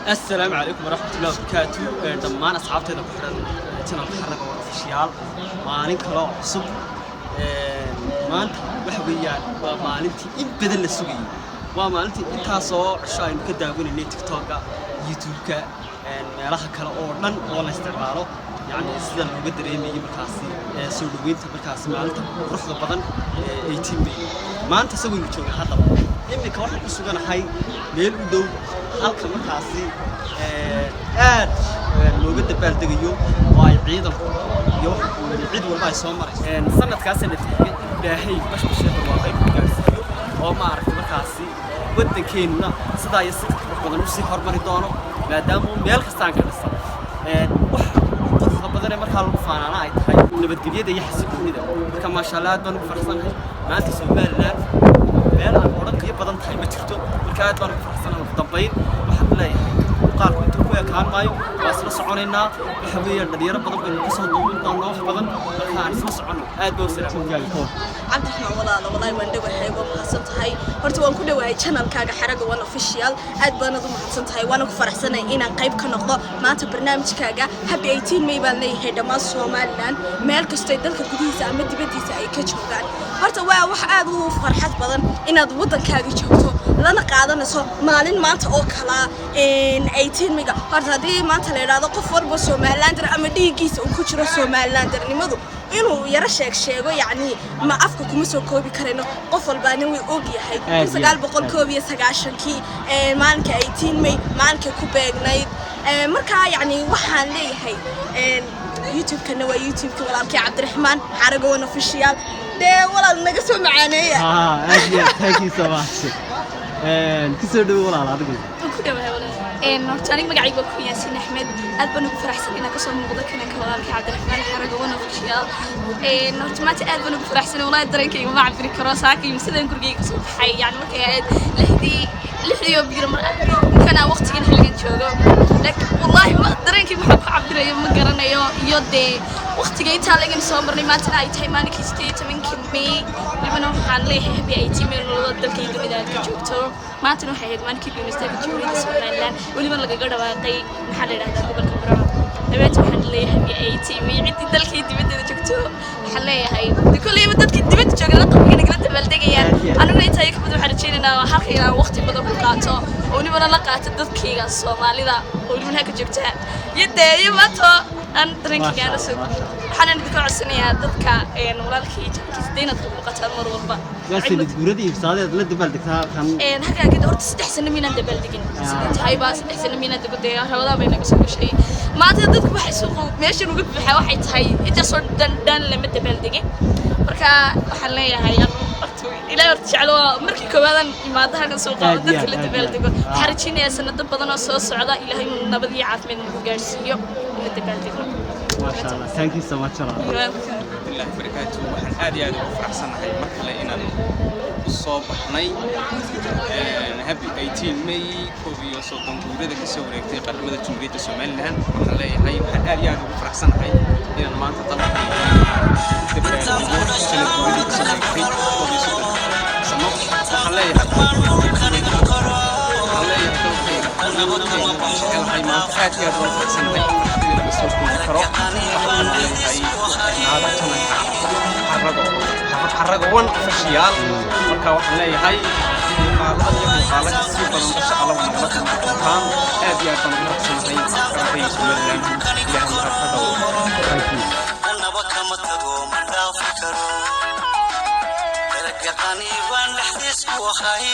السلام عليكم ورحمة الله وبركاته. دمان أصحابتي ذا بحرنا تنا بحرنا وفشيال مالك لا عصب ما أنت بحبيا ومالنتي إن بدل السوقي ومالنتي أنت صار شاين كده يقول إني تيك توك يوتيوب كا راح كلا أورن ولا استعماله يعني سيدا لو قدر يمي مركاسي سودوين تبركاسي مالنتي روح بدن 18 بي ما أنت سوي اللي تشوفه هذا إنك واحد يسوقنا هاي ميل ودو halka markaasi aad looga dabaaldegayo oo ay ciidanku iyo cid walba ay soo marayso sanadkaas la taagay ilaahay bashbashada waa qayb gaarsiiyo oo ma aragtay markaasi wadankeena sidaa iyo si badan u sii hormari doono maadaama meel kasta aan ka dhisan wax qofka badan ee markaa lagu faanaana ay tahay nabadgelyada iyo xasiloonida marka ma sha Allah aad baan ugu faraxsanahay maanta Soomaaliland meel aan oran qiyo badan tahay ma jirto marka aad baan ugu faraxsanahay dambayn waxaan leeyahay qaar inta ku ekaan maayo waa isla soconaynaa waxa weeye dhalinyaro badan baynu ka soo duubin doonaa wax badan marka aan isla socono aad baa u salaamayay cabdiraxmaan walaalahay waan dhawahay waa mahadsan tahay horta waan ku dhawahay channelkaaga xaraga one official aad baan u mahadsan tahay waan ku faraxsanahay inaan qayb ka noqdo maanta barnaamijkaaga happy 18 May baan leeyahay dhammaan Soomaaliland meel kasta ee dalka gudihiisa ama dibadiisa ay ka joogaan horta waa wax aad u farxad badan inaad wadankaaga joogto lana qaadanayso maalin maanta oo kala 18 May horta hadii maanta la yiraahdo qof walba Soomaaliland ama dhiigiisa uu ku jiro Soomaalilandnimadu inuu yara sheego yani ma afka kuma soo koobi karayno qof walba way og yahay 1990kii maalinka 18 May maalinka ku beegnayd marka yani waxaan leeyahay YouTube kana waa YouTube ka walaalkay Cabdiraxmaan xaraga one official de walaal naga soo macaaneeya thank you so much كسر دو ولا لا أدري. كده ولا نورتاني مقعد بكون ياسين أحمد أدبنا بفرحسن إنك صار موجودة كنا كوالك عبد الرحمن حرق وانا وفشيال نورتمات أدبنا بفرحسن والله درينكي وما عبد الكراساكي مثلا كرجي كسب حي يعني مكيد لحدي يوم بيجرم كنا وقت كنا حلقين شوقه لك والله ما درينكي محب عبد الرحمن مقرنا يودي وقت جاي تلاقي صامرني ما تلاقي تيمانك يستوي تمن كمي لمن حان ليه هبي أيتي من الولد دلكي يدوي ذلك جوكتو ما تنو حيد مانك بيمستك جوري سوالان ولي من لقى قدر واقعي محل هذا قبل كبرى لبيت محل ليه هبي أيتي مي عدي دلكي يدوي ذلك جوكتو محل ليه هاي كل يوم دلكي يدوي ذلك جوكتو طبعا نقدر تبلدقي أنا من يتايك بدو حرجينا وحقينا وقتي بدو قاطو ولي من لقى تدلكي الصومالي ذا ولي من هيك جوكتها يدي يماتو أنا درينكي كان سوق حنا نذكر السنة ضدك ولالكي كيسدينا طبقة المر والبا بس اللي تقولي إفسادة لا دبلتك كان هكذا كده هرت استحسن مينا دبلتكين هاي بس استحسن مينا دبلتي هذا بينا بسوي شيء ما تضدك بحسوق ماشي نقول بحواحد هاي إنت صار دان لما دبلتكين بركة حلية هاي إلى ارتجعوا مركي كمان ما ذهب السوق ضدك اللي دبلتكين حرجيني السنة بدنا صوص عدا إلى هاي نبضي عارف من جارسيو اللي دبلتكين ما شاء الله thank you so much الله بركاته waxaan aad iyo aad ugu faraxsanahay markale inaan soo baxnay happy 18 May koobiyo soo danguurada ka soo wareegtay qaramada Jamhuuriyadda Soomaaliland waxaan leeyahay waxaan aad iyo aad ugu faraxsanahay inaan maanta dalka waxaan حرق وان فشيال مركا waxaan leeyahay maalad iyo maalad si badan insha Allah waxaan kaan aad iyo aad baan u faraxsanahay qaranka Soomaaliland ilaahay ha dhawo anaba kama tago ma dhaafi karo ergaqani waan laxdiis ku ahay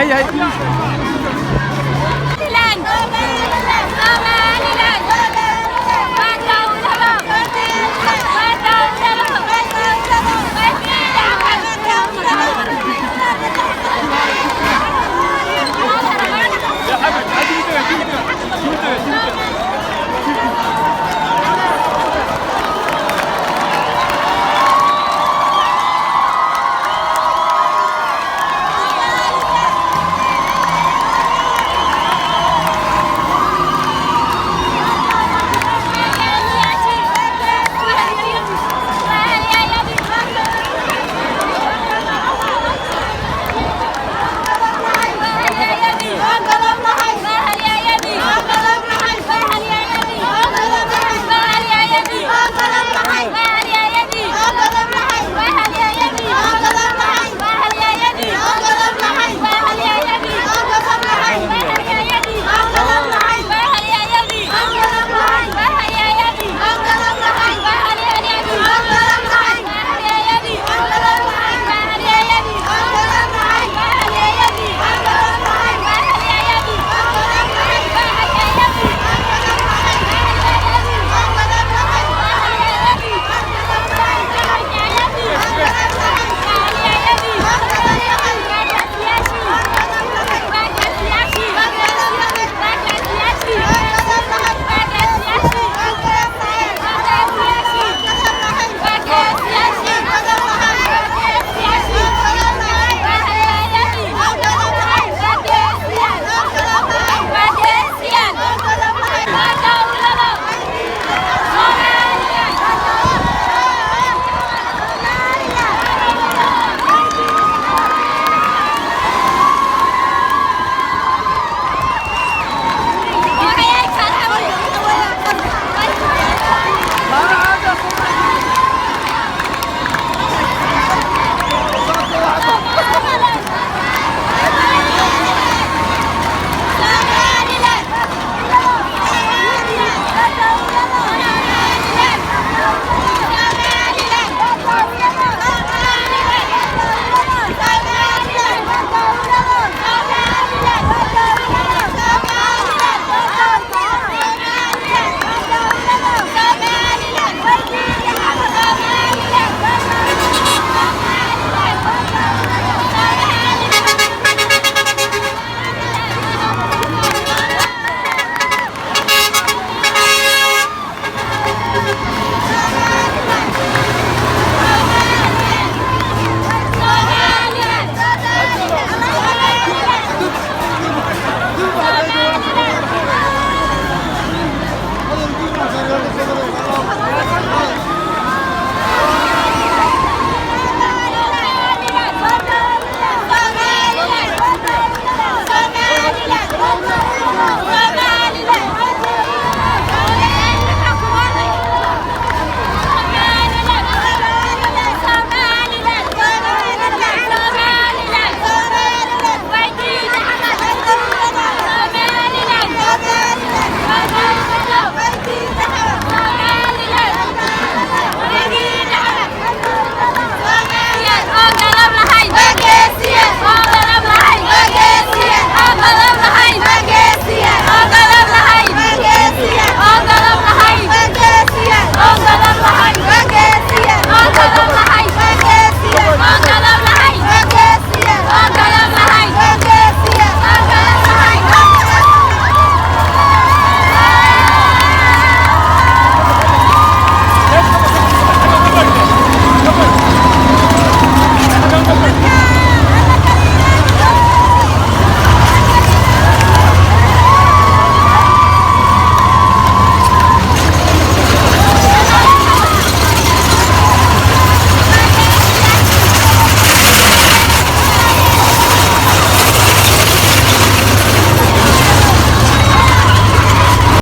waayahay